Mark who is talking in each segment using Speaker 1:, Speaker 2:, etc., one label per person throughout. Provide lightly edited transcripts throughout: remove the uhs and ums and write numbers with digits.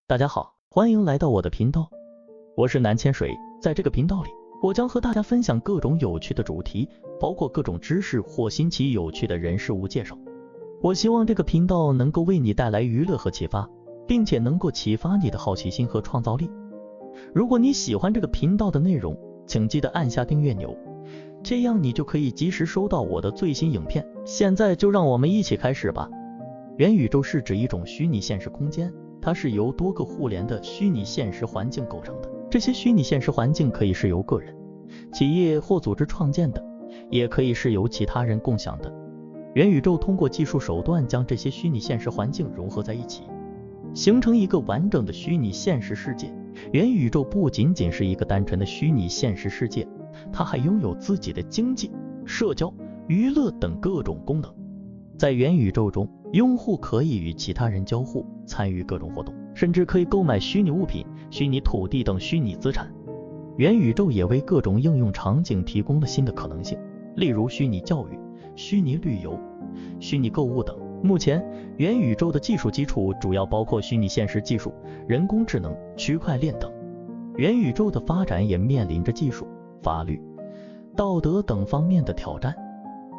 Speaker 1: 大家好，欢迎来到我的频道，我是南千水。在这个频道里，我将和大家分享各种有趣的主题，包括各种知识或新奇有趣的人事物介绍。我希望这个频道能够为你带来娱乐和启发，并且能够启发你的好奇心和创造力。如果你喜欢这个频道的内容，请记得按下订阅钮，这样你就可以及时收到我的最新影片。现在就让我们一起开始吧。元宇宙是指一种虚拟现实空间，它是由多个互联的虚拟现实环境构成的。这些虚拟现实环境可以是由个人、企业或组织创建的，也可以是由其他人共享的。元宇宙通过技术手段将这些虚拟现实环境融合在一起，形成一个完整的虚拟现实世界。元宇宙不仅仅是一个单纯的虚拟现实世界，它还拥有自己的经济、社交、娱乐等各种功能。在元宇宙中，用户可以与其他人交互，参与各种活动，甚至可以购买虚拟物品、虚拟土地等虚拟资产。元宇宙也为各种应用场景提供了新的可能性，例如虚拟教育、虚拟旅游、虚拟购物等。目前，元宇宙的技术基础主要包括虚拟现实技术、人工智能、区块链等。元宇宙的发展也面临着技术、法律、道德等方面的挑战。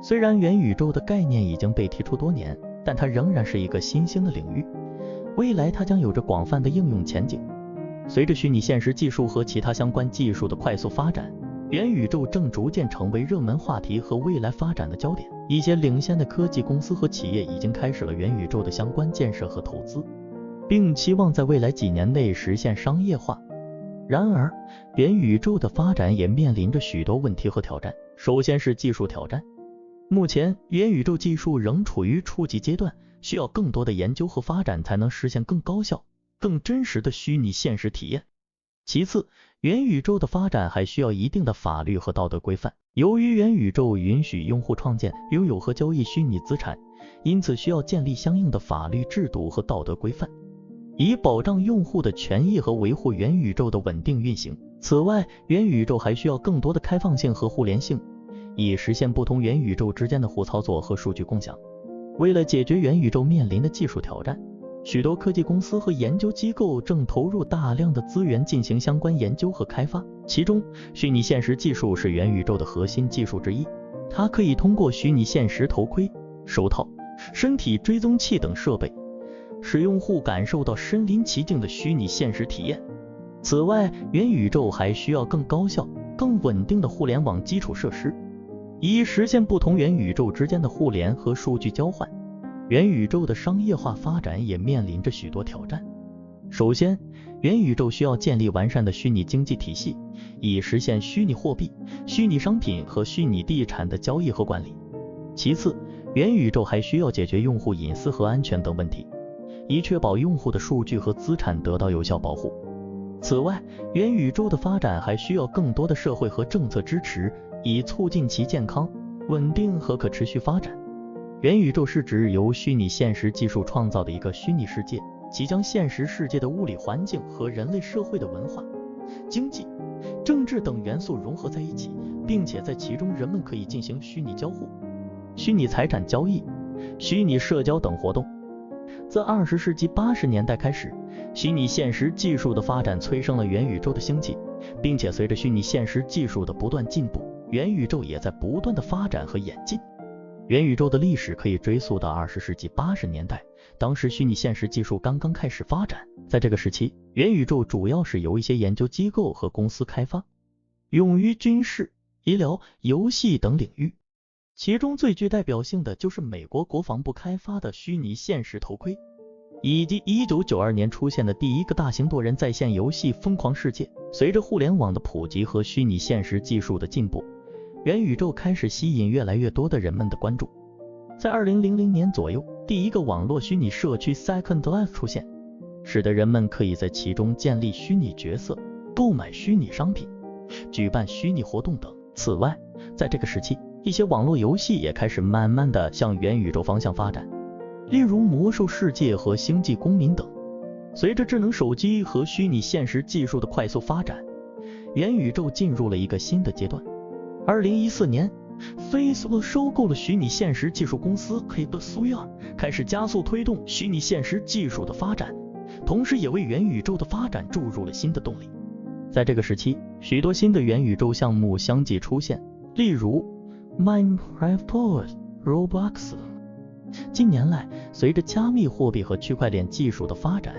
Speaker 1: 虽然元宇宙的概念已经被提出多年，但它仍然是一个新兴的领域，未来它将有着广泛的应用前景。随着虚拟现实技术和其他相关技术的快速发展，元宇宙正逐渐成为热门话题和未来发展的焦点。一些领先的科技公司和企业已经开始了元宇宙的相关建设和投资，并期望在未来几年内实现商业化。然而，元宇宙的发展也面临着许多问题和挑战。首先是技术挑战。目前，元宇宙技术仍处于初级阶段，需要更多的研究和发展才能实现更高效、更真实的虚拟现实体验。其次，元宇宙的发展还需要一定的法律和道德规范。由于元宇宙允许用户创建、拥有和交易虚拟资产，因此需要建立相应的法律制度和道德规范，以保障用户的权益和维护元宇宙的稳定运行。此外，元宇宙还需要更多的开放性和互联性，以实现不同元宇宙之间的互操作和数据共享。为了解决元宇宙面临的技术挑战，许多科技公司和研究机构正投入大量的资源进行相关研究和开发。其中，虚拟现实技术是元宇宙的核心技术之一，它可以通过虚拟现实头盔、手套、身体追踪器等设备，使用户感受到身临其境的虚拟现实体验。此外，元宇宙还需要更高效、更稳定的互联网基础设施，以实现不同元宇宙之间的互联和数据交换。元宇宙的商业化发展也面临着许多挑战。首先，元宇宙需要建立完善的虚拟经济体系，以实现虚拟货币、虚拟商品和虚拟地产的交易和管理。其次，元宇宙还需要解决用户隐私和安全等问题，以确保用户的数据和资产得到有效保护。此外，元宇宙的发展还需要更多的社会和政策支持，以促进其健康、稳定和可持续发展。元宇宙是指由虚拟现实技术创造的一个虚拟世界，即将现实世界的物理环境和人类社会的文化、经济、政治等元素融合在一起，并且在其中人们可以进行虚拟交互、虚拟财产交易、虚拟社交等活动。自20世纪80年代开始，虚拟现实技术的发展催生了元宇宙的兴起，并且随着虚拟现实技术的不断进步，元宇宙也在不断的发展和演进。元宇宙的历史可以追溯到20世纪80年代，当时虚拟现实技术刚刚开始发展。在这个时期，元宇宙主要是由一些研究机构和公司开发，用于军事、医疗、游戏等领域。其中最具代表性的就是美国国防部开发的虚拟现实头盔，以及1992年出现的第一个大型多人在线游戏《疯狂世界》。随着互联网的普及和虚拟现实技术的进步，元宇宙开始吸引越来越多的人们的关注。在2000年左右，第一个网络虚拟社区 Second Life 出现，使得人们可以在其中建立虚拟角色、购买虚拟商品、举办虚拟活动等。此外，在这个时期，一些网络游戏也开始慢慢的向元宇宙方向发展，例如魔兽世界和星际公民等。随着智能手机和虚拟现实技术的快速发展，元宇宙进入了一个新的阶段。2014年，Facebook 收购了虚拟现实技术公司 Hibsware， 开始加速推动虚拟现实技术的发展。同时也为元宇宙的发展注入了新的动力。在这个时期，许多新的元宇宙项目相继出现，例如 Minecraft、Roblox。近年来，随着加密货币和区块链技术的发展，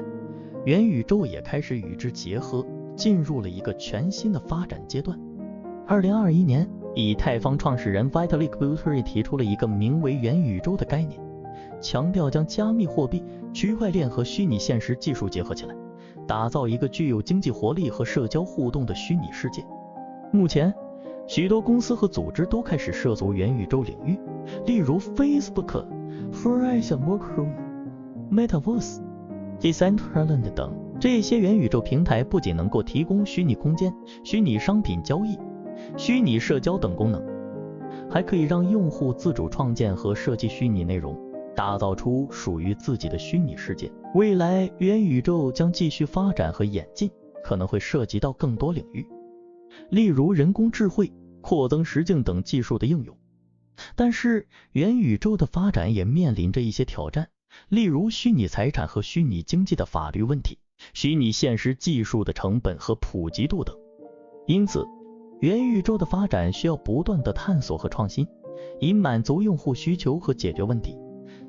Speaker 1: 元宇宙也开始与之结合，进入了一个全新的发展阶段。2021年，以太坊创始人 Vitalik Buterin 提出了一个名为元宇宙的概念，强调将加密货币、区块链和虚拟现实技术结合起来，打造一个具有经济活力和社交互动的虚拟世界。目前，许多公司和组织都开始涉足元宇宙领域，例如 Facebook、Horizon Workroom、Metaverse、Decentraland 等。这些元宇宙平台不仅能够提供虚拟空间、虚拟商品交易、虚拟社交等功能，还可以让用户自主创建和设计虚拟内容，打造出属于自己的虚拟世界。未来，元宇宙将继续发展和演进，可能会涉及到更多领域，例如人工智慧、扩增实境等技术的应用。但是，元宇宙的发展也面临着一些挑战，例如虚拟财产和虚拟经济的法律问题、虚拟现实技术的成本和普及度等。因此，元宇宙的发展需要不断的探索和创新，以满足用户需求和解决问题，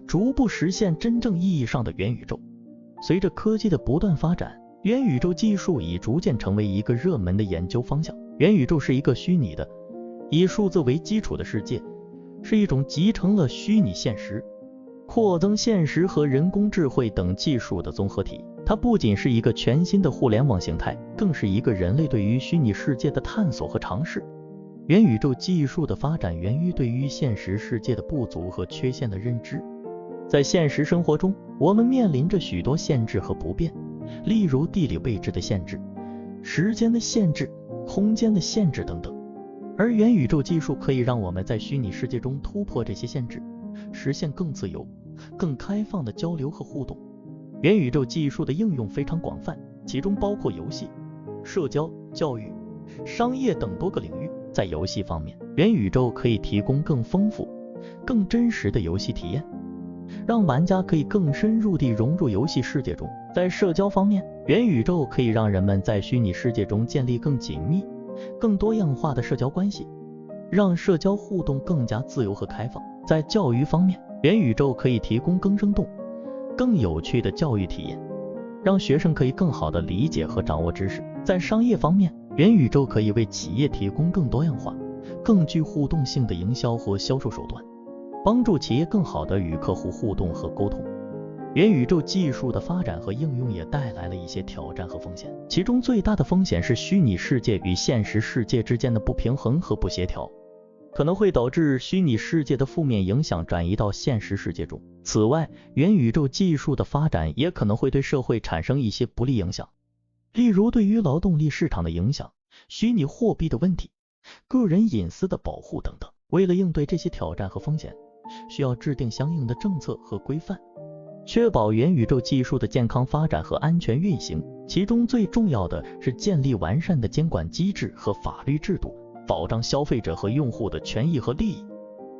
Speaker 1: 逐步实现真正意义上的元宇宙。随着科技的不断发展，元宇宙技术已逐渐成为一个热门的研究方向。元宇宙是一个虚拟的，以数字为基础的世界，是一种集成了虚拟现实、扩增现实和人工智慧等技术的综合体。它不仅是一个全新的互联网形态，更是一个人类对于虚拟世界的探索和尝试。元宇宙技术的发展源于对于现实世界的不足和缺陷的认知。在现实生活中，我们面临着许多限制和不便，例如地理位置的限制、时间的限制、空间的限制等等。而元宇宙技术可以让我们在虚拟世界中突破这些限制，实现更自由、更开放的交流和互动。元宇宙技术的应用非常广泛，其中包括游戏、社交、教育、商业等多个领域。在游戏方面，元宇宙可以提供更丰富、更真实的游戏体验，让玩家可以更深入地融入游戏世界中。在社交方面，元宇宙可以让人们在虚拟世界中建立更紧密、更多样化的社交关系，让社交互动更加自由和开放。在教育方面，元宇宙可以提供更生动、更有趣的教育体验，让学生可以更好地理解和掌握知识。在商业方面，元宇宙可以为企业提供更多样化、更具互动性的营销和销售手段，帮助企业更好地与客户互动和沟通。元宇宙技术的发展和应用也带来了一些挑战和风险，其中最大的风险是虚拟世界与现实世界之间的不平衡和不协调，可能会导致虚拟世界的负面影响转移到现实世界中。此外，元宇宙技术的发展也可能会对社会产生一些不利影响，例如对于劳动力市场的影响、虚拟货币的问题、个人隐私的保护等等。为了应对这些挑战和风险，需要制定相应的政策和规范，确保元宇宙技术的健康发展和安全运行。其中最重要的是建立完善的监管机制和法律制度，保障消费者和用户的权益和利益，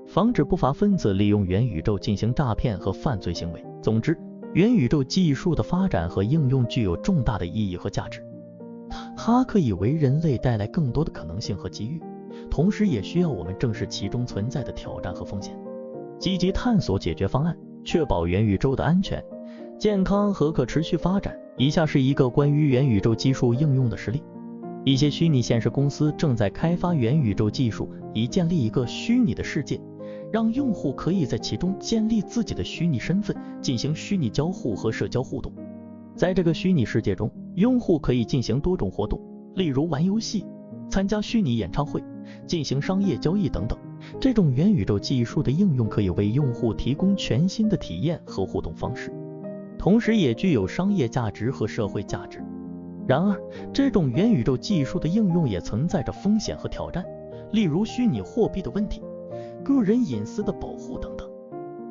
Speaker 1: 防止不法分子利用元宇宙进行诈骗和犯罪行为。总之，元宇宙技术的发展和应用具有重大的意义和价值，它可以为人类带来更多的可能性和机遇，同时也需要我们正视其中存在的挑战和风险，积极探索解决方案，确保元宇宙的安全、健康和可持续发展。以下是一个关于元宇宙技术应用的实例。一些虚拟现实公司正在开发元宇宙技术，以建立一个虚拟的世界，让用户可以在其中建立自己的虚拟身份，进行虚拟交互和社交互动。在这个虚拟世界中，用户可以进行多种活动，例如玩游戏、参加虚拟演唱会、进行商业交易等等。这种元宇宙技术的应用可以为用户提供全新的体验和互动方式，同时也具有商业价值和社会价值。然而，这种元宇宙技术的应用也存在着风险和挑战，例如虚拟货币的问题、个人隐私的保护等等。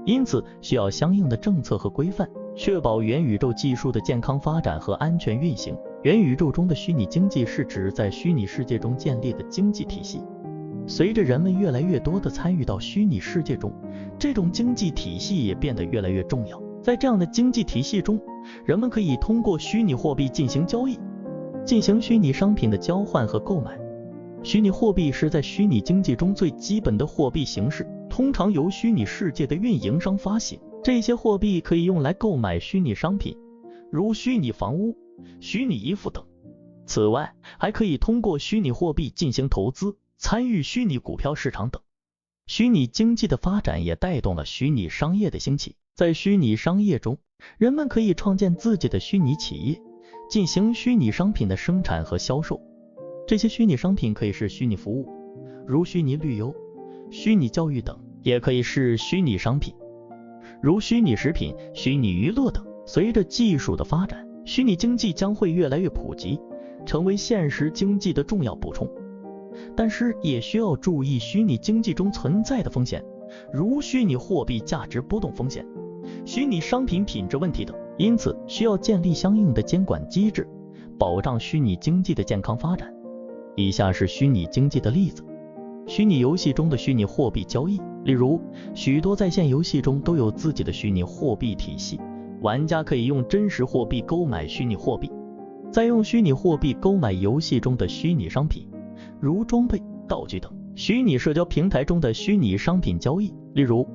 Speaker 1: 因此，需要相应的政策和规范，确保元宇宙技术的健康发展和安全运行。元宇宙中的虚拟经济是指在虚拟世界中建立的经济体系。随着人们越来越多地参与到虚拟世界中，这种经济体系也变得越来越重要。在这样的经济体系中，人们可以通过虚拟货币进行交易，进行虚拟商品的交换和购买。虚拟货币是在虚拟经济中最基本的货币形式，通常由虚拟世界的运营商发行。这些货币可以用来购买虚拟商品，如虚拟房屋、虚拟衣服等。此外，还可以通过虚拟货币进行投资，参与虚拟股票市场等。虚拟经济的发展也带动了虚拟商业的兴起。在虚拟商业中，人们可以创建自己的虚拟企业，进行虚拟商品的生产和销售。这些虚拟商品可以是虚拟服务，如虚拟旅游、虚拟教育等，也可以是虚拟商品，如虚拟食品、虚拟娱乐等。随着技术的发展，虚拟经济将会越来越普及，成为现实经济的重要补充。但是也需要注意虚拟经济中存在的风险，如虚拟货币价值波动风险、虚拟商品品质问题等，因此需要建立相应的监管机制，保障虚拟经济的健康发展。以下是虚拟经济的例子：虚拟游戏中的虚拟货币交易，例如许多在线游戏中都有自己的虚拟货币体系，玩家可以用真实货币购买虚拟货币，再用虚拟货币购买游戏中的虚拟商品，如装备、道具等。虚拟社交平台中的虚拟商品交易，例如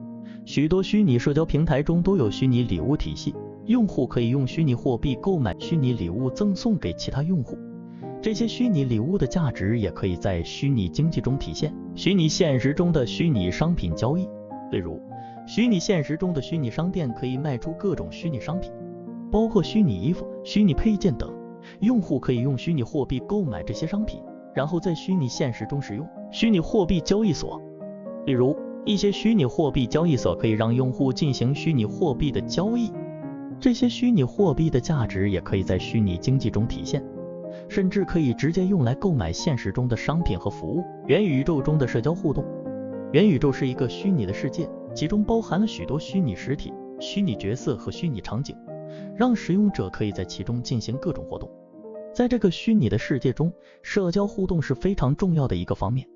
Speaker 1: 许多虚拟社交平台中都有虚拟礼物体系，用户可以用虚拟货币购买虚拟礼物赠送给其他用户，这些虚拟礼物的价值也可以在虚拟经济中体现。虚拟现实中的虚拟商品交易，例如虚拟现实中的虚拟商店可以卖出各种虚拟商品，包括虚拟衣服、虚拟配件等，用户可以用虚拟货币购买这些商品，然后在虚拟现实中使用。虚拟货币交易所，例如一些虚拟货币交易所可以让用户进行虚拟货币的交易，这些虚拟货币的价值也可以在虚拟经济中体现，甚至可以直接用来购买现实中的商品和服务。元宇宙中的社交互动，元宇宙是一个虚拟的世界，其中包含了许多虚拟实体、虚拟角色和虚拟场景，让使用者可以在其中进行各种活动。在这个虚拟的世界中，社交互动是非常重要的一个方面。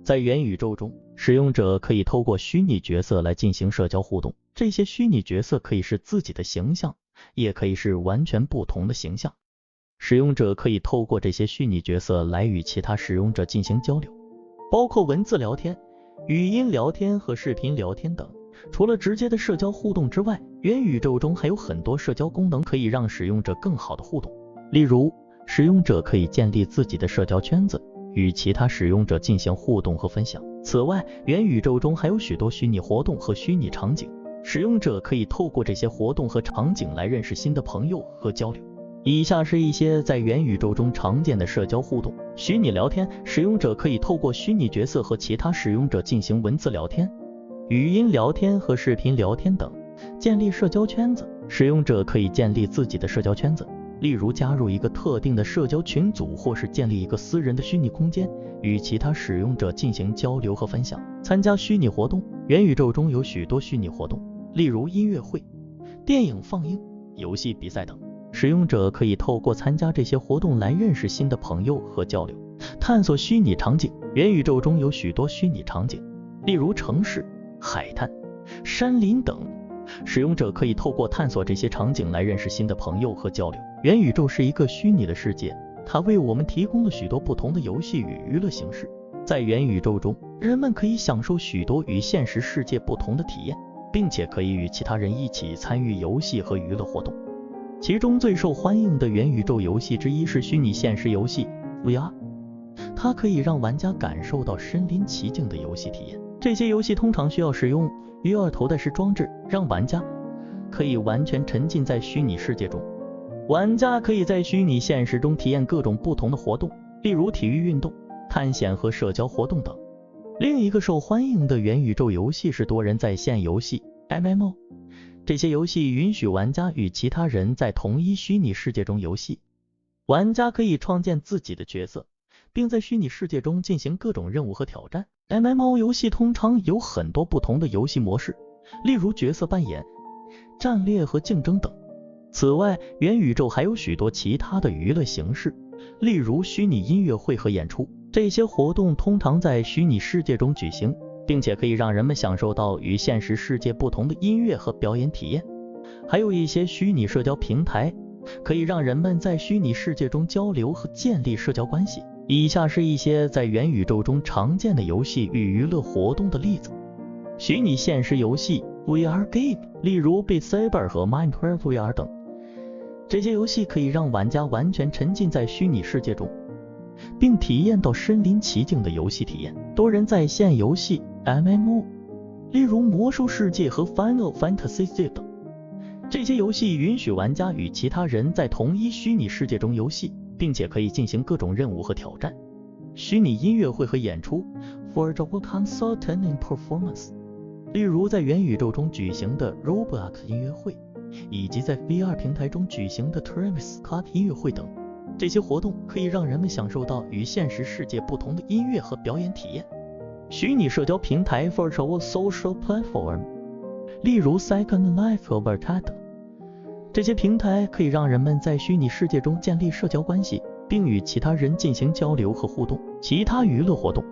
Speaker 1: 在元宇宙中，使用者可以透过虚拟角色来进行社交互动，这些虚拟角色可以是自己的形象，也可以是完全不同的形象。使用者可以透过这些虚拟角色来与其他使用者进行交流，包括文字聊天、语音聊天和视频聊天等。除了直接的社交互动之外，元宇宙中还有很多社交功能可以让使用者更好的互动。例如，使用者可以建立自己的社交圈子，与其他使用者进行互动和分享。此外，元宇宙中还有许多虚拟活动和虚拟场景，使用者可以透过这些活动和场景来认识新的朋友和交流。以下是一些在元宇宙中常见的社交互动：虚拟聊天，使用者可以透过虚拟角色和其他使用者进行文字聊天、语音聊天和视频聊天等。建立社交圈子，使用者可以建立自己的社交圈子，例如加入一个特定的社交群组，或是建立一个私人的虚拟空间，与其他使用者进行交流和分享。参加虚拟活动，元宇宙中有许多虚拟活动，例如音乐会、电影放映、游戏比赛等。使用者可以透过参加这些活动来认识新的朋友和交流。探索虚拟场景，元宇宙中有许多虚拟场景，例如城市、海滩、山林等。使用者可以透过探索这些场景来认识新的朋友和交流。元宇宙是一个虚拟的世界，它为我们提供了许多不同的游戏与娱乐形式。在元宇宙中，人们可以享受许多与现实世界不同的体验，并且可以与其他人一起参与游戏和娱乐活动。其中最受欢迎的元宇宙游戏之一是虚拟现实游戏 VR， 它可以让玩家感受到身临其境的游戏体验。这些游戏通常需要使用 VR 头戴式装置，让玩家可以完全沉浸在虚拟世界中。玩家可以在虚拟现实中体验各种不同的活动，例如体育运动、探险和社交活动等。另一个受欢迎的元宇宙游戏是多人在线游戏 MMO， 这些游戏允许玩家与其他人在同一虚拟世界中游戏。玩家可以创建自己的角色，并在虚拟世界中进行各种任务和挑战。MMO 游戏通常有很多不同的游戏模式，例如角色扮演、战略和竞争等。此外，元宇宙还有许多其他的娱乐形式，例如虚拟音乐会和演出。这些活动通常在虚拟世界中举行，并且可以让人们享受到与现实世界不同的音乐和表演体验。还有一些虚拟社交平台，可以让人们在虚拟世界中交流和建立社交关系。以下是一些在元宇宙中常见的游戏与娱乐活动的例子。虚拟现实游戏 VR game， 例如 Beat Saber 和 Minecraft VR 等。这些游戏可以让玩家完全沉浸在虚拟世界中，并体验到身临其境的游戏体验。多人在线游戏 MMO， 例如魔兽世界和 Final Fantasy VII 等。这些游戏允许玩家与其他人在同一虚拟世界中游戏，并且可以进行各种任务和挑战。虚拟音乐会和演出 Virtual Concert and Performance， 例如在元宇宙中举行的 Roblox 音乐会，以及在 VR 平台中举行的 Travis Scott 音乐会等。这些活动可以让人们享受到与现实世界不同的音乐和表演体验。虚拟社交平台 Virtual Social Platform， 例如 Second Life 和 Verta等。这些平台可以让人们在虚拟世界中建立社交关系，并与其他人进行交流和互动。其他娱乐活动，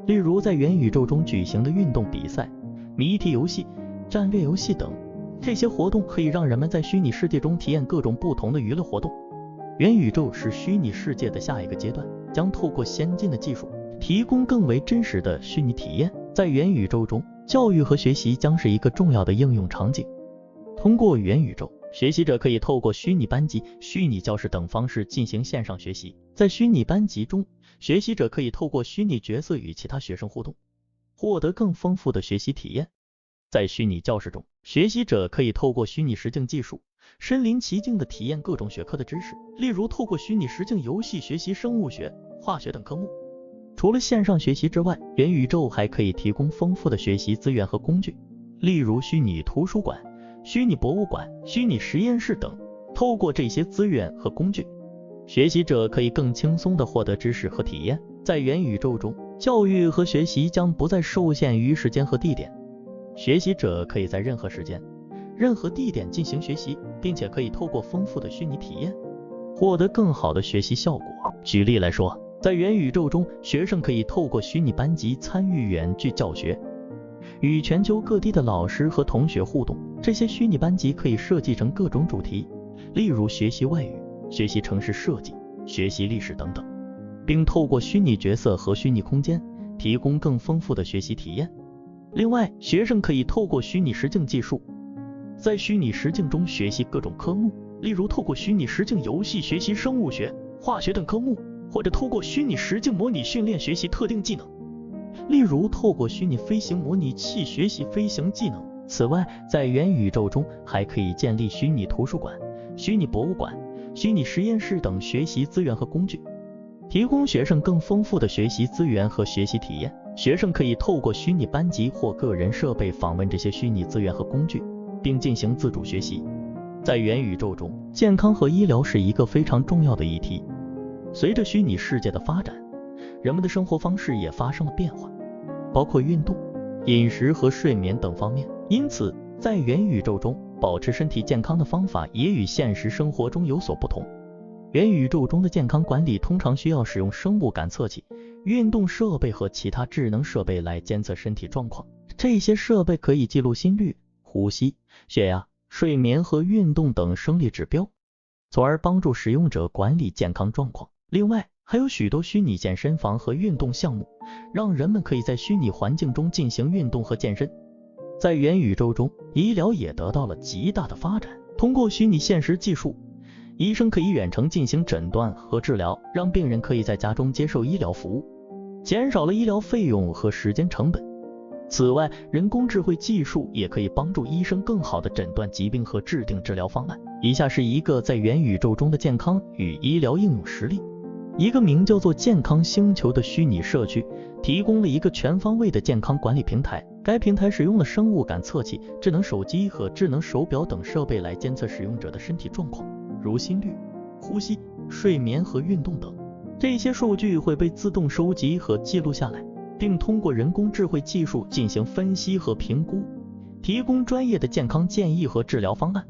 Speaker 1: 例如在元宇宙中举行的运动比赛、谜题游戏、战略游戏等。这些活动可以让人们在虚拟世界中体验各种不同的娱乐活动。元宇宙是虚拟世界的下一个阶段，将透过先进的技术提供更为真实的虚拟体验。在元宇宙中，教育和学习将是一个重要的应用场景。通过元宇宙，学习者可以透过虚拟班级、虚拟教室等方式进行线上学习。在虚拟班级中，学习者可以透过虚拟角色与其他学生互动，获得更丰富的学习体验。在虚拟教室中，学习者可以透过虚拟实境技术，身临其境地体验各种学科的知识，例如透过虚拟实境游戏学习生物学、化学等科目。除了线上学习之外，元宇宙还可以提供丰富的学习资源和工具，例如虚拟图书馆、虚拟博物馆、虚拟实验室等。透过这些资源和工具，学习者可以更轻松地获得知识和体验。在元宇宙中，教育和学习将不再受限于时间和地点，学习者可以在任何时间、任何地点进行学习，并且可以透过丰富的虚拟体验获得更好的学习效果。举例来说，在元宇宙中，学生可以透过虚拟班级参与远距教学，与全球各地的老师和同学互动。这些虚拟班级可以设计成各种主题，例如学习外语、学习城市设计、学习历史等等，并透过虚拟角色和虚拟空间提供更丰富的学习体验。另外，学生可以透过虚拟实境技术，在虚拟实境中学习各种科目，例如透过虚拟实境游戏学习生物学、化学等科目，或者透过虚拟实境模拟训练学习特定技能，例如透过虚拟飞行模拟器学习飞行技能。此外，在元宇宙中还可以建立虚拟图书馆、虚拟博物馆、虚拟实验室等学习资源和工具，提供学生更丰富的学习资源和学习体验。学生可以透过虚拟班级或个人设备访问这些虚拟资源和工具，并进行自主学习。在元宇宙中，健康和医疗是一个非常重要的议题。随着虚拟世界的发展，人们的生活方式也发生了变化，包括运动、饮食和睡眠等方面。因此，在元宇宙中，保持身体健康的方法也与现实生活中有所不同。元宇宙中的健康管理通常需要使用生物感测器、运动设备和其他智能设备来监测身体状况。这些设备可以记录心率、呼吸、血压、睡眠和运动等生理指标，从而帮助使用者管理健康状况。另外，还有许多虚拟健身房和运动项目，让人们可以在虚拟环境中进行运动和健身。在元宇宙中，医疗也得到了极大的发展。通过虚拟现实技术，医生可以远程进行诊断和治疗，让病人可以在家中接受医疗服务，减少了医疗费用和时间成本。此外，人工智慧技术也可以帮助医生更好地诊断疾病和制定治疗方案。以下是一个在元宇宙中的健康与医疗应用实例。一个名叫做健康星球的虚拟社区提供了一个全方位的健康管理平台。该平台使用了生物感测器、智能手机和智能手表等设备来监测使用者的身体状况，如心率、呼吸、睡眠和运动等。这些数据会被自动收集和记录下来，并通过人工智慧技术进行分析和评估，提供专业的健康建议和治疗方案。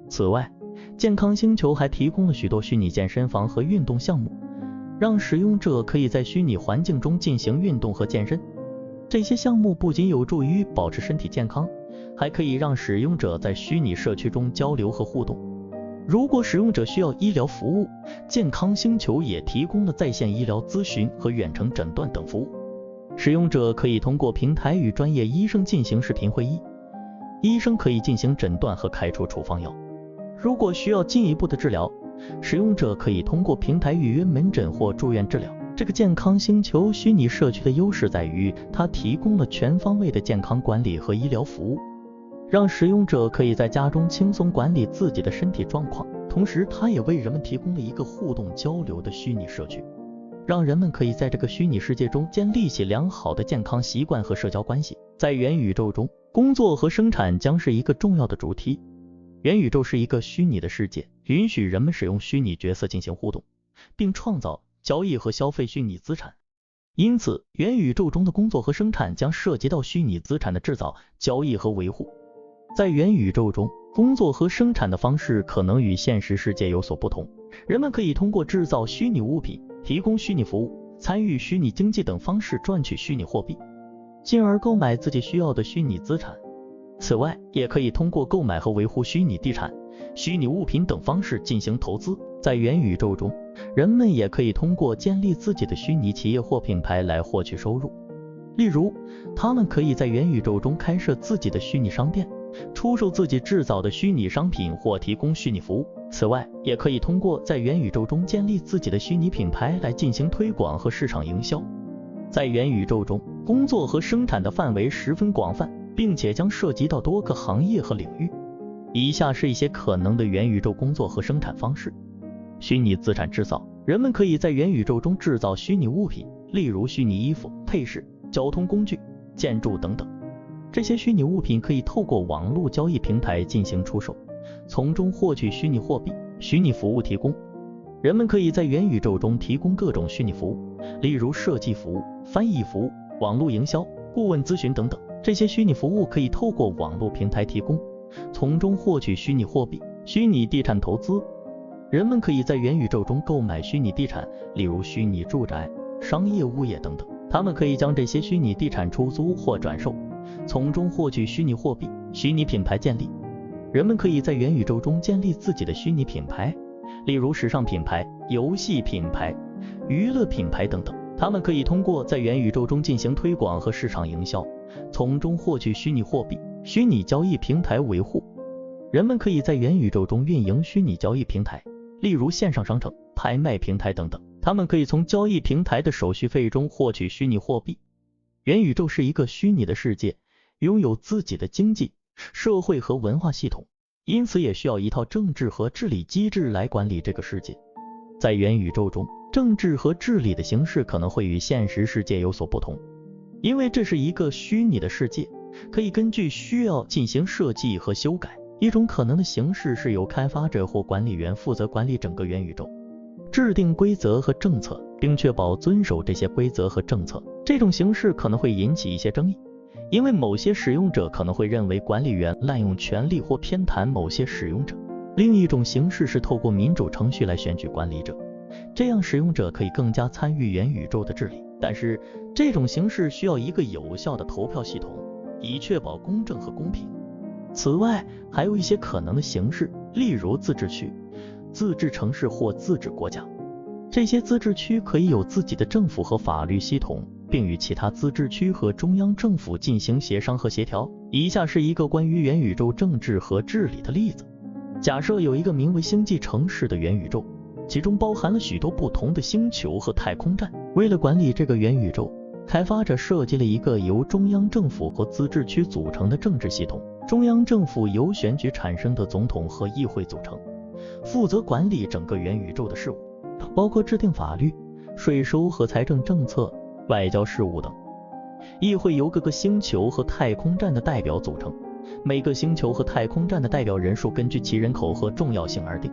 Speaker 1: 此外，健康星球还提供了许多虚拟健身房和运动项目，让使用者可以在虚拟环境中进行运动和健身。这些项目不仅有助于保持身体健康，还可以让使用者在虚拟社区中交流和互动。如果使用者需要医疗服务，健康星球也提供了在线医疗咨询和远程诊断等服务。使用者可以通过平台与专业医生进行视频会议，医生可以进行诊断和开出处方药。如果需要进一步的治疗，使用者可以通过平台预约门诊或住院治疗。这个健康星球虚拟社区的优势在于，它提供了全方位的健康管理和医疗服务，让使用者可以在家中轻松管理自己的身体状况。同时，它也为人们提供了一个互动交流的虚拟社区，让人们可以在这个虚拟世界中建立起良好的健康习惯和社交关系。在元宇宙中，工作和生产将是一个重要的主题。元宇宙是一个虚拟的世界，允许人们使用虚拟角色进行互动，并创造、交易和消费虚拟资产。因此，元宇宙中的工作和生产将涉及到虚拟资产的制造、交易和维护。在元宇宙中，工作和生产的方式可能与现实世界有所不同。人们可以通过制造虚拟物品、提供虚拟服务、参与虚拟经济等方式赚取虚拟货币，进而购买自己需要的虚拟资产。此外，也可以通过购买和维护虚拟地产、虚拟物品等方式进行投资。在元宇宙中，人们也可以通过建立自己的虚拟企业或品牌来获取收入。例如，他们可以在元宇宙中开设自己的虚拟商店，出售自己制造的虚拟商品或提供虚拟服务。此外，也可以通过在元宇宙中建立自己的虚拟品牌来进行推广和市场营销。在元宇宙中，工作和生产的范围十分广泛，并且将涉及到多个行业和领域。以下是一些可能的元宇宙工作和生产方式。虚拟资产制造，人们可以在元宇宙中制造虚拟物品，例如虚拟衣服、配饰、交通工具、建筑等等。这些虚拟物品可以透过网络交易平台进行出售，从中获取虚拟货币。虚拟服务提供，人们可以在元宇宙中提供各种虚拟服务，例如设计服务、翻译服务、网络营销、顾问咨询等等。这些虚拟服务可以透过网络平台提供，从中获取虚拟货币。虚拟地产投资，人们可以在元宇宙中购买虚拟地产，例如虚拟住宅、商业物业等等。他们可以将这些虚拟地产出租或转售，从中获取虚拟货币。虚拟品牌建立，人们可以在元宇宙中建立自己的虚拟品牌，例如时尚品牌、游戏品牌、娱乐品牌等等。他们可以通过在元宇宙中进行推广和市场营销，从中获取虚拟货币。虚拟交易平台维护，人们可以在元宇宙中运营虚拟交易平台，例如线上商城、拍卖平台等等。他们可以从交易平台的手续费中获取虚拟货币。元宇宙是一个虚拟的世界，拥有自己的经济、社会和文化系统，因此也需要一套政治和治理机制来管理这个世界。在元宇宙中，政治和治理的形式可能会与现实世界有所不同，因为这是一个虚拟的世界，可以根据需要进行设计和修改。一种可能的形式是由开发者或管理员负责管理整个元宇宙，制定规则和政策，并确保遵守这些规则和政策。这种形式可能会引起一些争议，因为某些使用者可能会认为管理员滥用权力或偏袒某些使用者。另一种形式是透过民主程序来选举管理者，这样使用者可以更加参与元宇宙的治理。但是，这种形式需要一个有效的投票系统，以确保公正和公平。此外，还有一些可能的形式，例如自治区、自治城市或自治国家。这些自治区可以有自己的政府和法律系统，并与其他自治区和中央政府进行协商和协调。以下是一个关于元宇宙政治和治理的例子。假设有一个名为星际城市的元宇宙，其中包含了许多不同的星球和太空站。为了管理这个元宇宙，开发者设计了一个由中央政府和自治区组成的政治系统。中央政府由选举产生的总统和议会组成，负责管理整个元宇宙的事务，包括制定法律、税收和财政政策、外交事务等。议会由各个星球和太空站的代表组成，每个星球和太空站的代表人数根据其人口和重要性而定。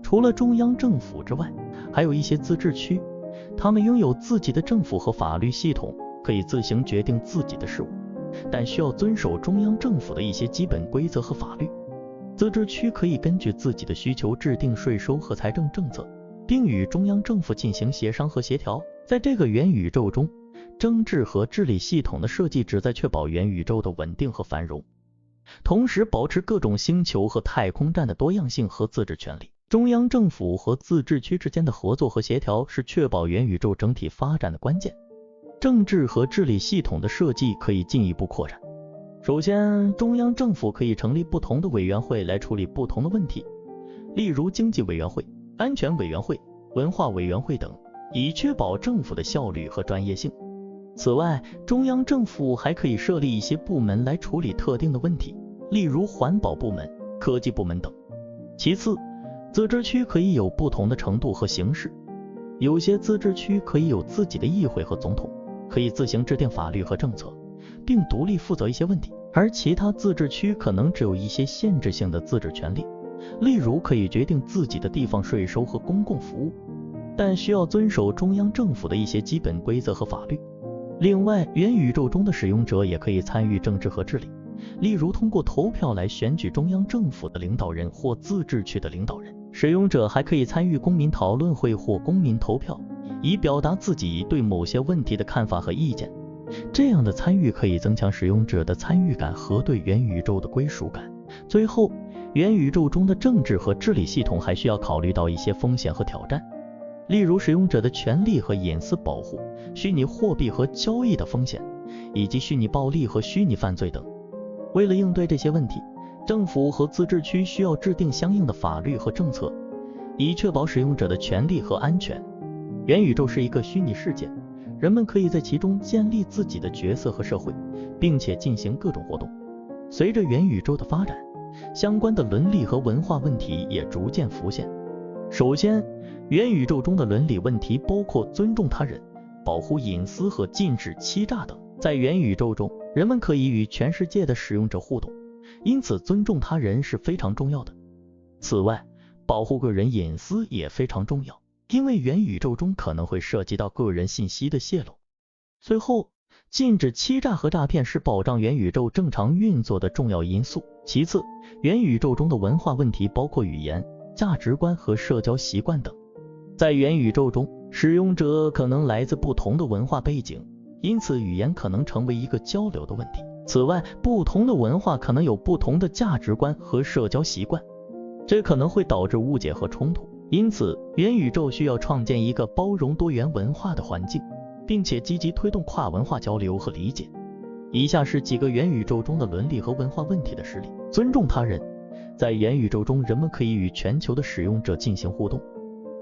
Speaker 1: 除了中央政府之外，还有一些自治区，他们拥有自己的政府和法律系统，可以自行决定自己的事务，但需要遵守中央政府的一些基本规则和法律。自治区可以根据自己的需求制定税收和财政政策，并与中央政府进行协商和协调。在这个元宇宙中，政治和治理系统的设计旨在确保元宇宙的稳定和繁荣。同时保持各种星球和太空站的多样性和自治权利。中央政府和自治区之间的合作和协调是确保元宇宙整体发展的关键。政治和治理系统的设计可以进一步扩展。首先，中央政府可以成立不同的委员会来处理不同的问题，例如经济委员会、安全委员会、文化委员会等，以确保政府的效率和专业性。此外，中央政府还可以设立一些部门来处理特定的问题，例如环保部门、科技部门等。其次，自治区可以有不同的程度和形式，有些自治区可以有自己的议会和总统，可以自行制定法律和政策，并独立负责一些问题，而其他自治区可能只有一些限制性的自治权利，例如可以决定自己的地方税收和公共服务，但需要遵守中央政府的一些基本规则和法律。另外，元宇宙中的使用者也可以参与政治和治理，例如通过投票来选举中央政府的领导人或自治区的领导人。使用者还可以参与公民讨论会或公民投票，以表达自己对某些问题的看法和意见。这样的参与可以增强使用者的参与感和对元宇宙的归属感。最后，元宇宙中的政治和治理系统还需要考虑到一些风险和挑战，例如使用者的权利和隐私保护、虚拟货币和交易的风险，以及虚拟暴力和虚拟犯罪等。为了应对这些问题，政府和自治区需要制定相应的法律和政策，以确保使用者的权利和安全。元宇宙是一个虚拟世界，人们可以在其中建立自己的角色和社会，并且进行各种活动。随着元宇宙的发展，相关的伦理和文化问题也逐渐浮现。首先，元宇宙中的伦理问题包括尊重他人、保护隐私和禁止欺诈等。在元宇宙中，人们可以与全世界的使用者互动，因此尊重他人是非常重要的。此外，保护个人隐私也非常重要，因为元宇宙中可能会涉及到个人信息的泄露。最后，禁止欺诈和诈骗是保障元宇宙正常运作的重要因素。其次，元宇宙中的文化问题包括语言、价值观和社交习惯等。在元宇宙中，使用者可能来自不同的文化背景，因此语言可能成为一个交流的问题。此外，不同的文化可能有不同的价值观和社交习惯，这可能会导致误解和冲突。因此，元宇宙需要创建一个包容多元文化的环境，并且积极推动跨文化交流和理解。以下是几个元宇宙中的伦理和文化问题的实例。尊重他人。在元宇宙中，人们可以与全球的使用者进行互动，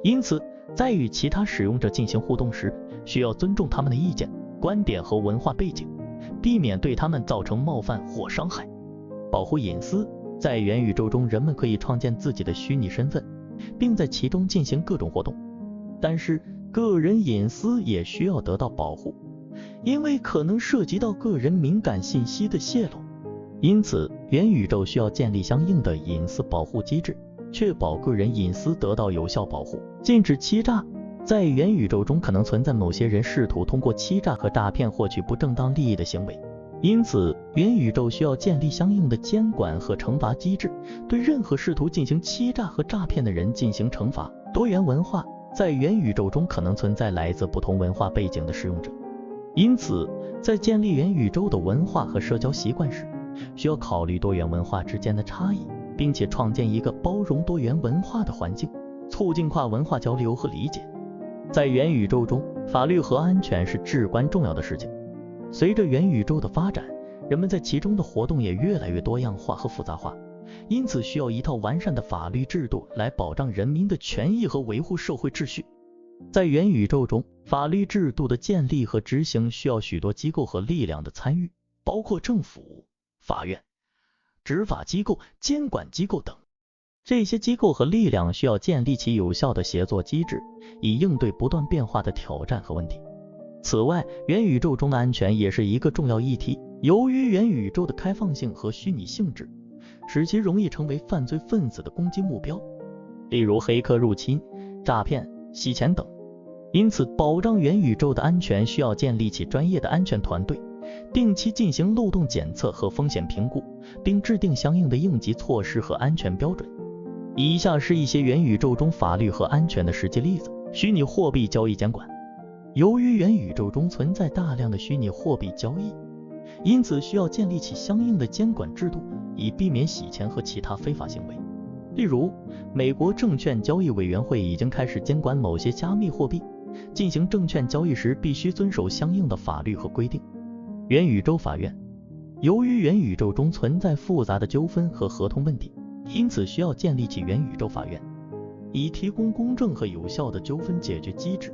Speaker 1: 因此在与其他使用者进行互动时，需要尊重他们的意见、观点和文化背景，避免对他们造成冒犯或伤害。保护隐私。在元宇宙中，人们可以创建自己的虚拟身份，并在其中进行各种活动，但是个人隐私也需要得到保护，因为可能涉及到个人敏感信息的泄露。因此，元宇宙需要建立相应的隐私保护机制，确保个人隐私得到有效保护。禁止欺诈。在元宇宙中可能存在某些人试图通过欺诈和诈骗获取不正当利益的行为，因此元宇宙需要建立相应的监管和惩罚机制，对任何试图进行欺诈和诈骗的人进行惩罚。多元文化。在元宇宙中可能存在来自不同文化背景的使用者，因此在建立元宇宙的文化和社交习惯时，需要考虑多元文化之间的差异，并且创建一个包容多元文化的环境，促进跨文化交流和理解。在元宇宙中，法律和安全是至关重要的事情。随着元宇宙的发展，人们在其中的活动也越来越多样化和复杂化，因此需要一套完善的法律制度来保障人民的权益和维护社会秩序。在元宇宙中，法律制度的建立和执行需要许多机构和力量的参与，包括政府、法院、执法机构、监管机构等。这些机构和力量需要建立起有效的协作机制，以应对不断变化的挑战和问题。此外，元宇宙中的安全也是一个重要议题。由于元宇宙的开放性和虚拟性质，使其容易成为犯罪分子的攻击目标，例如黑客入侵、诈骗、洗钱等。因此，保障元宇宙的安全需要建立起专业的安全团队，定期进行漏洞检测和风险评估，并制定相应的应急措施和安全标准。以下是一些元宇宙中法律和安全的实际例子。虚拟货币交易监管。由于元宇宙中存在大量的虚拟货币交易，因此需要建立起相应的监管制度，以避免洗钱和其他非法行为。例如，美国证券交易委员会已经开始监管某些加密货币，进行证券交易时必须遵守相应的法律和规定。元宇宙法院，由于元宇宙中存在复杂的纠纷和合同问题，因此需要建立起元宇宙法院，以提供公正和有效的纠纷解决机制。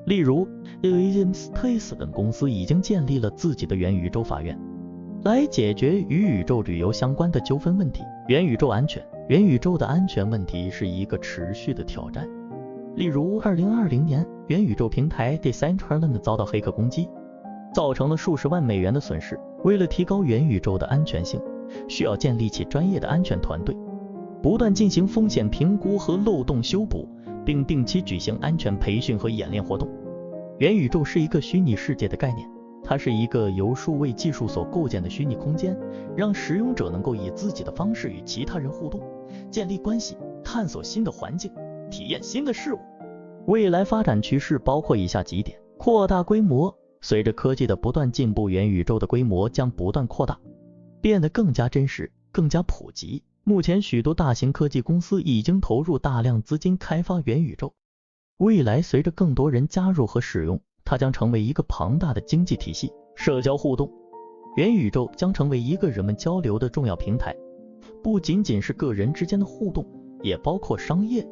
Speaker 1: 例如 Space 等公司已经建立了自己的元宇宙法院，来解决与宇宙旅游相关的纠纷问题。元宇宙安全，元宇宙的安全问题是一个持续的挑战。例如2020年，元宇宙平台 Decentraland 遭到黑客攻击，造成了数十万美元的损失。为了提高元宇宙的安全性，需要建立起专业的安全团队，不断进行风险评估和漏洞修补，并定期举行安全培训和演练活动。元宇宙是一个虚拟世界的概念，它是一个由数位技术所构建的虚拟空间，让使用者能够以自己的方式与其他人互动，建立关系，探索新的环境，体验新的事物。未来发展趋势包括以下几点：扩大规模，随着科技的不断进步，元宇宙的规模将不断扩大，变得更加真实，更加普及。目前许多大型科技公司已经投入大量资金开发元宇宙，未来随着更多人加入和使用，它将成为一个庞大的经济体系。社交互动，元宇宙将成为一个人们交流的重要平台，不仅仅是个人之间的互动，也包括商业、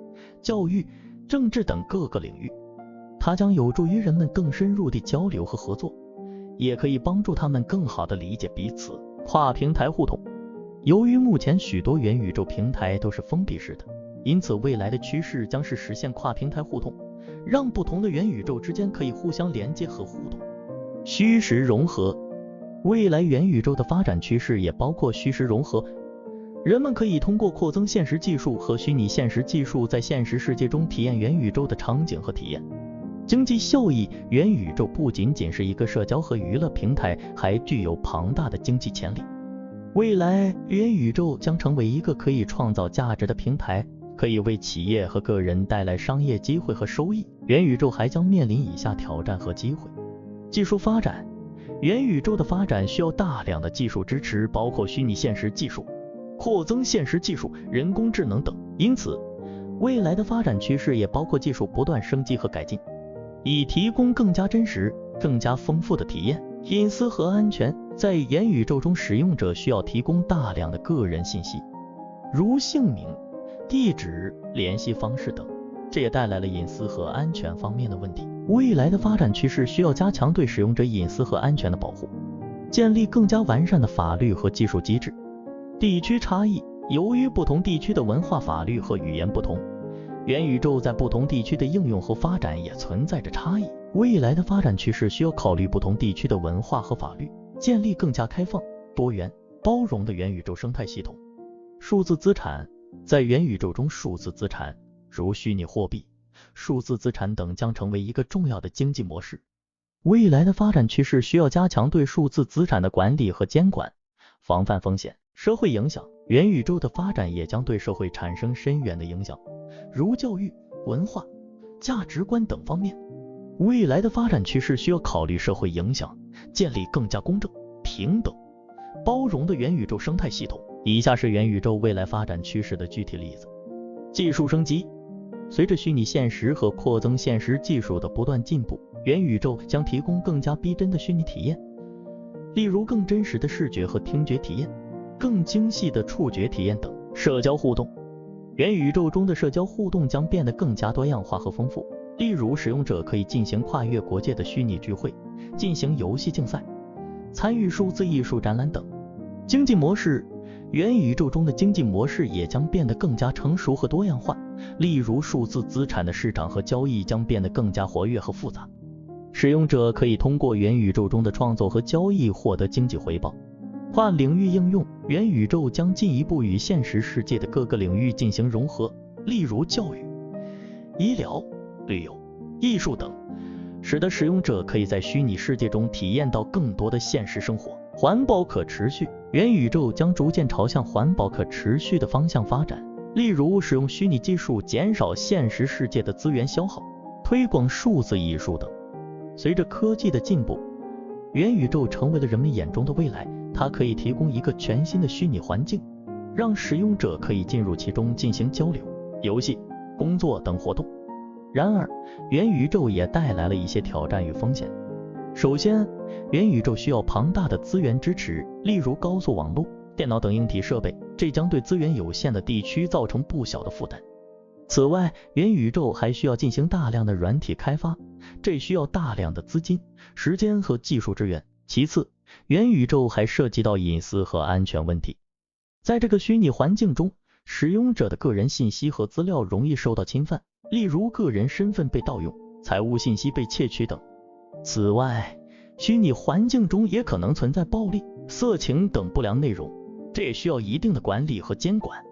Speaker 1: 教育、政治等各个领域。它将有助于人们更深入地交流和合作，也可以帮助他们更好地理解彼此。跨平台互动，由于目前许多元宇宙平台都是封闭式的，因此未来的趋势将是实现跨平台互动，让不同的元宇宙之间可以互相连接和互动。虚实融合，未来元宇宙的发展趋势也包括虚实融合，人们可以通过扩增现实技术和虚拟现实技术，在现实世界中体验元宇宙的场景和体验。经济效益，元宇宙不仅仅是一个社交和娱乐平台，还具有庞大的经济潜力。未来元宇宙将成为一个可以创造价值的平台，可以为企业和个人带来商业机会和收益。元宇宙还将面临以下挑战和机会：技术发展，元宇宙的发展需要大量的技术支持，包括虚拟现实技术、扩增现实技术、人工智能等。因此，未来的发展趋势也包括技术不断升级和改进，以提供更加真实、更加丰富的体验。隐私和安全，在元宇宙中，使用者需要提供大量的个人信息，如姓名、地址、联系方式等，这也带来了隐私和安全方面的问题。未来的发展趋势需要加强对使用者隐私和安全的保护，建立更加完善的法律和技术机制。地区差异，由于不同地区的文化、法律和语言不同，元宇宙在不同地区的应用和发展也存在着差异。未来的发展趋势需要考虑不同地区的文化和法律，建立更加开放、多元、包容的元宇宙生态系统。数字资产，在元宇宙中，数字资产如虚拟货币、数字资产等将成为一个重要的经济模式。未来的发展趋势需要加强对数字资产的管理和监管，防范风险。社会影响，元宇宙的发展也将对社会产生深远的影响，如教育、文化、价值观等方面。未来的发展趋势需要考虑社会影响，建立更加公正、平等、包容的元宇宙生态系统。以下是元宇宙未来发展趋势的具体例子。技术升级，随着虚拟现实和扩增现实技术的不断进步，元宇宙将提供更加逼真的虚拟体验，例如更真实的视觉和听觉体验，更精细的触觉体验等。社交互动，元宇宙中的社交互动将变得更加多样化和丰富，例如使用者可以进行跨越国界的虚拟聚会，进行游戏竞赛，参与数字艺术展览等。经济模式，元宇宙中的经济模式也将变得更加成熟和多样化，例如数字资产的市场和交易将变得更加活跃和复杂，使用者可以通过元宇宙中的创作和交易获得经济回报。跨领域应用，元宇宙将进一步与现实世界的各个领域进行融合，例如教育、医疗、旅游、艺术等，使得使用者可以在虚拟世界中体验到更多的现实生活。环保可持续，元宇宙将逐渐朝向环保可持续的方向发展，例如使用虚拟技术减少现实世界的资源消耗，推广数字艺术等。随着科技的进步，元宇宙成为了人们眼中的未来，它可以提供一个全新的虚拟环境，让使用者可以进入其中进行交流、游戏、工作等活动。然而，元宇宙也带来了一些挑战与风险。首先，元宇宙需要庞大的资源支持，例如高速网络、电脑等硬体设备，这将对资源有限的地区造成不小的负担。此外，元宇宙还需要进行大量的软体开发，这需要大量的资金、时间和技术支援。其次，元宇宙还涉及到隐私和安全问题。在这个虚拟环境中，使用者的个人信息和资料容易受到侵犯，例如个人身份被盗用、财务信息被窃取等。此外，虚拟环境中也可能存在暴力、色情等不良内容，这也需要一定的管理和监管。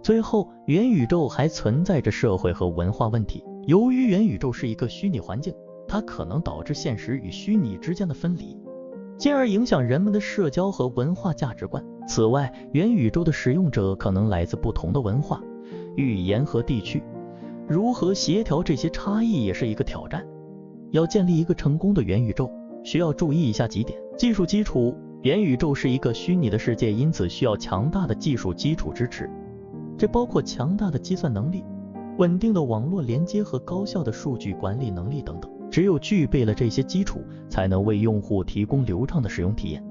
Speaker 1: 最后，元宇宙还存在着社会和文化问题。由于元宇宙是一个虚拟环境，它可能导致现实与虚拟之间的分离，进而影响人们的社交和文化价值观。此外，元宇宙的使用者可能来自不同的文化、语言和地区，如何协调这些差异也是一个挑战。要建立一个成功的元宇宙，需要注意以下几点。技术基础：元宇宙是一个虚拟的世界，因此需要强大的技术基础支持。这包括强大的计算能力、稳定的网络连接和高效的数据管理能力等等。只有具备了这些基础，才能为用户提供流畅的使用体验。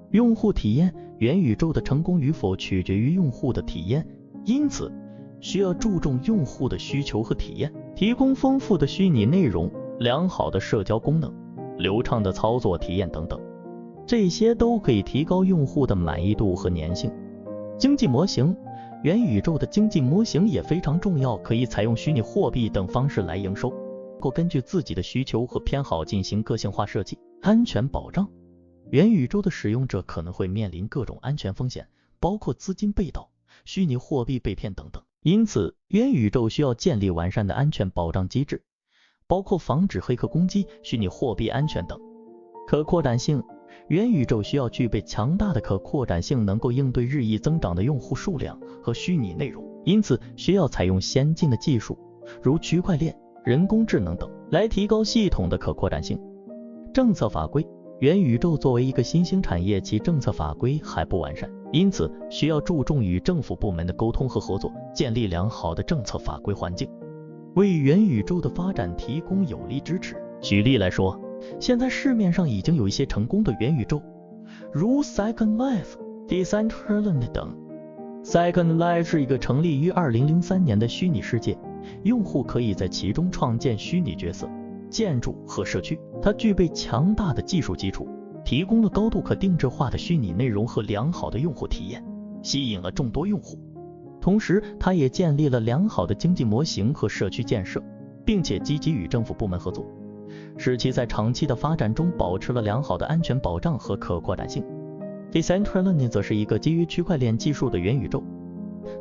Speaker 1: 用户体验：元宇宙的成功与否取决于用户的体验，因此需要注重用户的需求和体验，提供丰富的虚拟内容、良好的社交功能、流畅的操作体验等等，这些都可以提高用户的满意度和粘性。经济模型：元宇宙的经济模型也非常重要，可以采用虚拟货币等方式来营收，能够根据自己的需求和偏好进行个性化设计。安全保障：元宇宙的使用者可能会面临各种安全风险，包括资金被盗、虚拟货币被骗等等。因此，元宇宙需要建立完善的安全保障机制，包括防止黑客攻击、虚拟货币安全等。可扩展性：元宇宙需要具备强大的可扩展性，能够应对日益增长的用户数量和虚拟内容，因此需要采用先进的技术，如区块链、人工智能等，来提高系统的可扩展性。政策法规：元宇宙作为一个新兴产业，其政策法规还不完善，因此需要注重与政府部门的沟通和合作，建立良好的政策法规环境，为元宇宙的发展提供有力支持。举例来说，现在市面上已经有一些成功的元宇宙，如 Second Life、Decentraland 等。Second Life 是一个成立于2003年的虚拟世界，用户可以在其中创建虚拟角色、建筑和社区。它具备强大的技术基础，提供了高度可定制化的虚拟内容和良好的用户体验，吸引了众多用户。同时，它也建立了良好的经济模型和社区建设，并且积极与政府部门合作，使其在长期的发展中保持了良好的安全保障和可扩展性。Decentraland 则是一个基于区块链技术的元宇宙，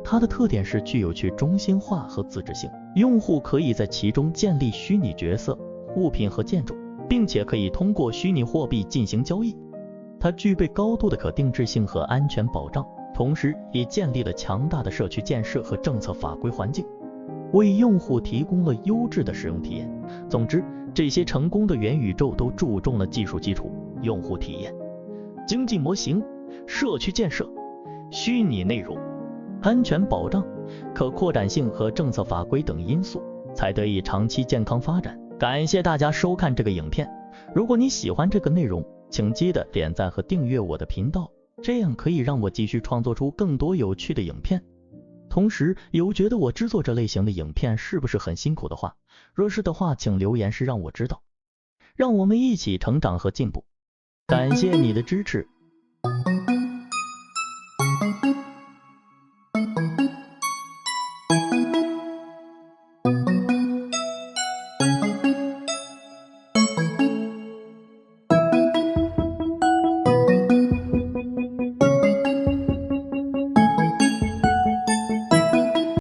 Speaker 1: 它的特点是具有去中心化和自治性，用户可以在其中建立虚拟角色、物品和建筑，并且可以通过虚拟货币进行交易。它具备高度的可定制性和安全保障，同时也建立了强大的社区建设和政策法规环境，为用户提供了优质的使用体验。总之，这些成功的元宇宙都注重了技术基础、用户体验、经济模型、社区建设、虚拟内容、安全保障、可扩展性和政策法规等因素，才得以长期健康发展。感谢大家收看这个影片，如果你喜欢这个内容，请记得点赞和订阅我的频道，这样可以让我继续创作出更多有趣的影片。同时，有觉得我制作这类型的影片是不是很辛苦的话，若是的话，请留言时让我知道，让我们一起成长和进步。感谢你的支持。